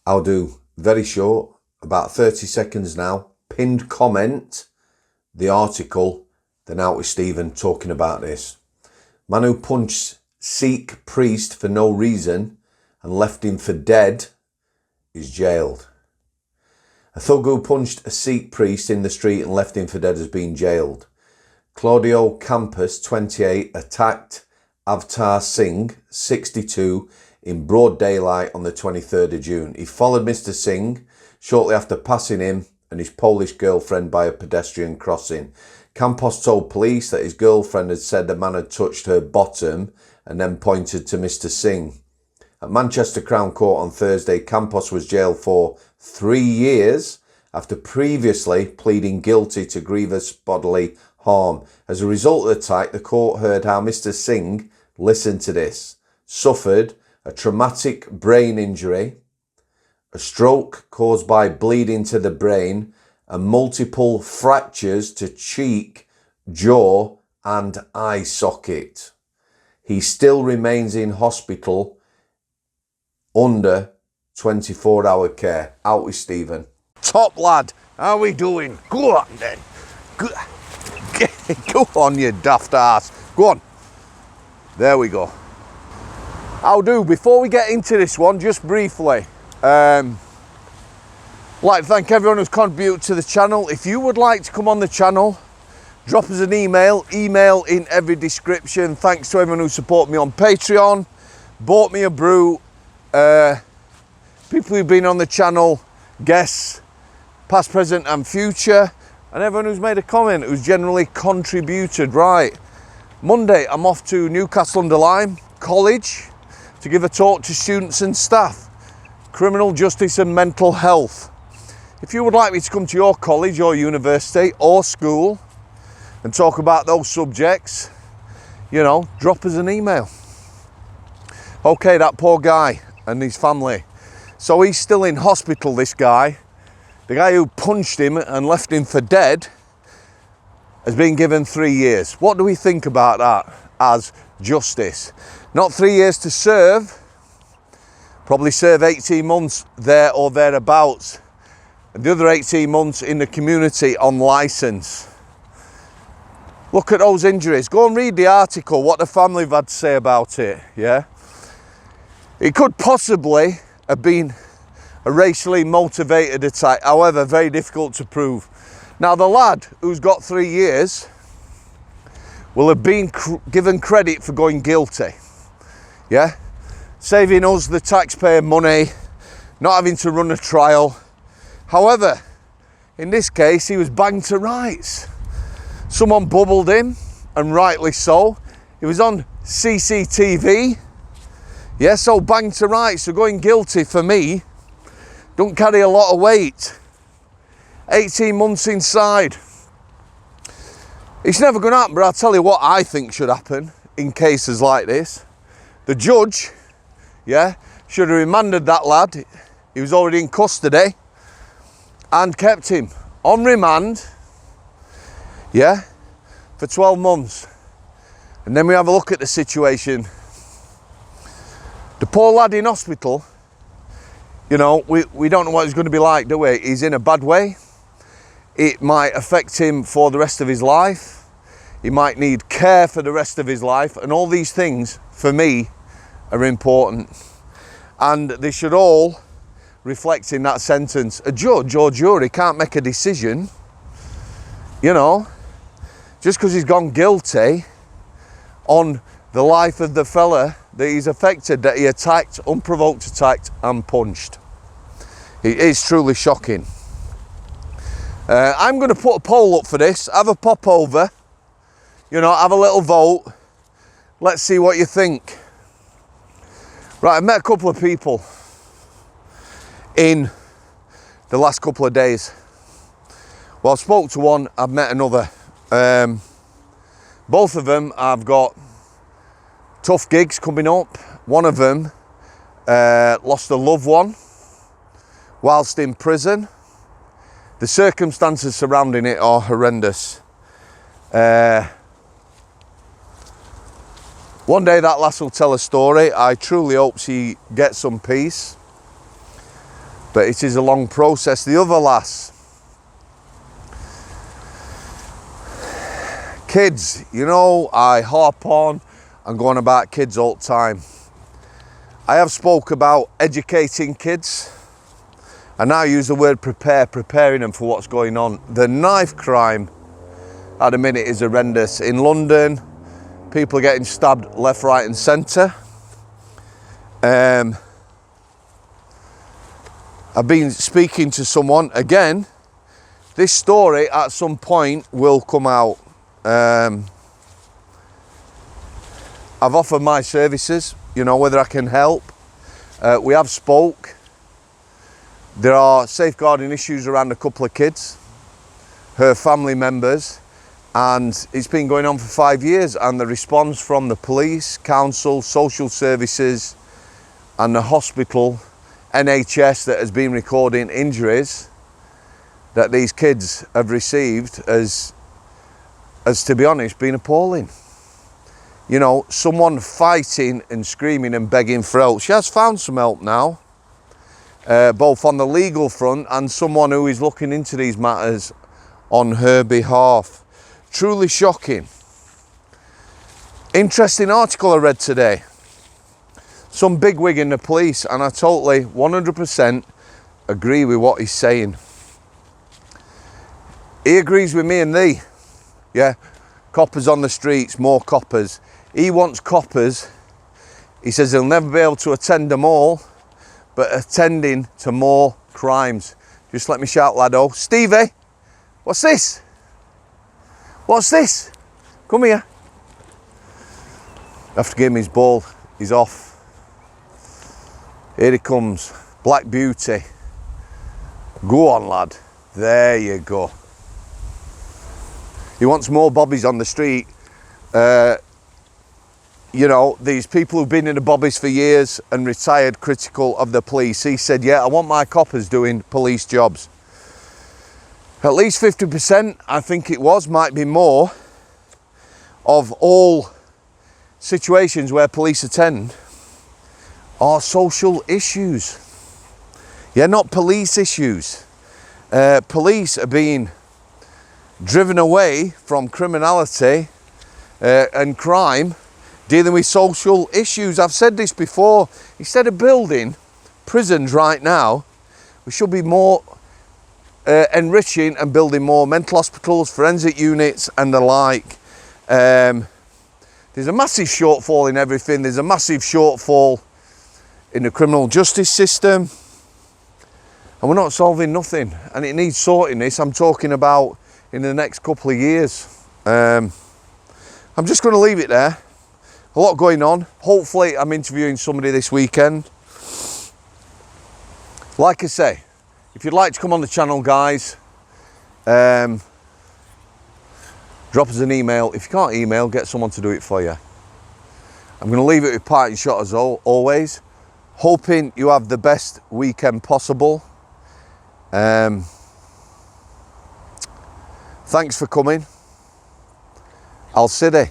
I'll do very short, about 30 seconds now. Pinned comment, the article, then out with Stephen talking about this. Man who punched Sikh priest for no reason and left him for dead is jailed. A thug who punched a Sikh priest in the street and left him for dead has been jailed. Claudio Campus, 28, attacked Avtar Singh, 62, in broad daylight on the 23rd of June. He followed Mr. Singh shortly after passing him and his Polish girlfriend by a pedestrian crossing. Campos told police that his girlfriend had said the man had touched her bottom and then pointed to Mr. Singh. At Manchester Crown Court on Thursday, Campos was jailed for 3 years after previously pleading guilty to grievous bodily harm. As a result of the attack, the court heard how Mr. Singh, listen to this, suffered a traumatic brain injury, a stroke caused by bleeding to the brain, and multiple fractures to cheek, jaw, and eye socket. He still remains in hospital under 24-hour care. Out with Stephen. Top lad, how we doing? Go on then. Go on, you daft ass. Go on. There we go. I'll do, before we get into this one, just briefly, I'd like to thank everyone who's contributed to the channel. If you would like to come on the channel, drop us an email in every description. Thanks to everyone who supported me on Patreon, bought me a brew, people who've been on the channel, guests, past, present and future, and everyone who's made a comment, who's generally contributed. Right, Monday I'm off to Newcastle-under-Lyme College to give a talk to students and staff, criminal justice and mental health. If you would like me to come to your college or university or school and talk about those subjects, you know, drop us an email. Okay, that poor guy and his family. So he's still in hospital, this guy. The guy who punched him and left him for dead has been given 3 years. What do we think about that as justice? Not 3 years to serve, probably serve 18 months there or thereabouts, and the other 18 months in the community on licence. Look at those injuries. Go and read the article, what the family have had to say about it, yeah? It could possibly have been a racially motivated attack, however, very difficult to prove. Now, the lad who's got 3 years will have been given credit for going guilty, yeah? Saving us the taxpayer money, not having to run a trial. However, in this case, he was banged to rights. Someone bubbled him, and rightly so. He was on CCTV. Yeah, so banged to rights. So going guilty for me don't carry a lot of weight. 18 months inside. It's never going to happen, but I'll tell you what I think should happen in cases like this. The judge, yeah, should have remanded that lad. He was already in custody, and kept him on remand, yeah, for 12 months. And then we have a look at the situation. The poor lad in hospital, you know, we don't know what he's going to be like, do we? He's in a bad way. It might affect him for the rest of his life. He might need care for the rest of his life. And all these things, for me, are important. And they should all reflect in that sentence. A judge or jury can't make a decision, you know, just because he's gone guilty on the life of the fella that he's affected, that he attacked, unprovoked attacked and punched. It is truly shocking. I'm going to put a poll up for this, have a pop over, you know, have a little vote. Let's see what you think. Right, I've met a couple of people in the last couple of days. Well, I spoke to one, I've met another. Both of them have got tough gigs coming up. One of them lost a loved one whilst in prison. The circumstances surrounding it are horrendous. One day that lass will tell a story. I truly hope she gets some peace. but it is a long process. The other lass, kids, you know, I harp on and go on about kids all the time. I have spoke about educating kids, and now I use the word preparing them for what's going on. The knife crime at the minute is horrendous. In London, people are getting stabbed left, right and centre. I've been speaking to someone, again, this story at some point will come out. I've offered my services, you know, whether I can help. We have spoke. There are safeguarding issues around a couple of kids, her family members, and it's been going on for 5 years, and the response from the police, council, social services and the hospital, NHS, that has been recording injuries that these kids have received has, to be honest, been appalling. You know, someone fighting and screaming and begging for help. She has found some help now, both on the legal front and someone who is looking into these matters on her behalf. Truly shocking. Interesting article I read today. Some bigwig in the police, and I totally 100% agree with what he's saying. He agrees with me and thee. Yeah, coppers on the streets, more coppers. He wants coppers. He says he'll never be able to attend them all, but attending to more crimes. Just let me shout, laddo. Stevie, what's this? What's this? Come here. I have to give him his ball. He's off. Here he comes. Black Beauty. Go on, lad. There you go. He wants more bobbies on the street. You know, these people who've been in the bobbies for years and retired, critical of the police. He said, yeah, I want my coppers doing police jobs. At least 50%, I think it was, might be more, of all situations where police attend are social issues. Yeah, not police issues. Police are being driven away from criminality and crime, dealing with social issues. I've said this before. Instead of building prisons right now, we should be more enriching and building more mental hospitals, forensic units and the like. There's a massive shortfall in everything. There's a massive shortfall in the criminal justice system, and we're not solving nothing, and it needs sorting. This I'm talking about in the next couple of years. I'm just going to leave it there. A lot going on. Hopefully I'm interviewing somebody this weekend. Like I say, if you'd like to come on the channel, guys, drop us an email. If you can't email, get someone to do it for you. I'm going to leave it with parting shot as always. Hoping you have the best weekend possible. Thanks for coming. I'll see you.